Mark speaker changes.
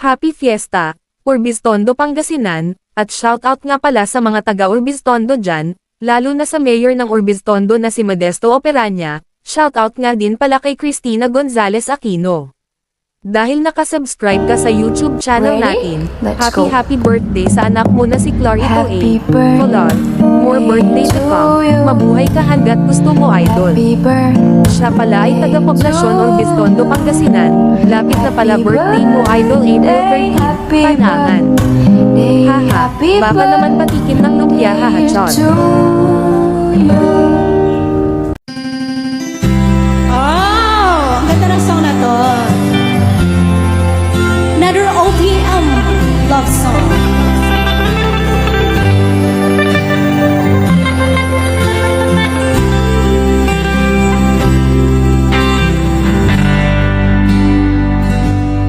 Speaker 1: Happy Fiesta, Urbistondo Pangasinan, at shoutout nga pala sa mga taga Urbistondo dyan, lalo na sa mayor ng Urbistondo na si Modesto Operanya, shoutout nga din pala kay Cristina Gonzalez Aquino. Dahil nakasubscribe ka sa YouTube channel natin, happy birthday sa anak mo na si Clarito A. Colon, more birthday to come, mabuhay ka hanggat gusto mo idol. Siya pala ay taga-poblasyon Urbistondo Pangasinan, lapit na pala birthday mo idol April 13, Panangan. Haha, baka naman patikim ng lumpia hahachon.
Speaker 2: Oh, ang ganda ng song na to. Another OPM love song.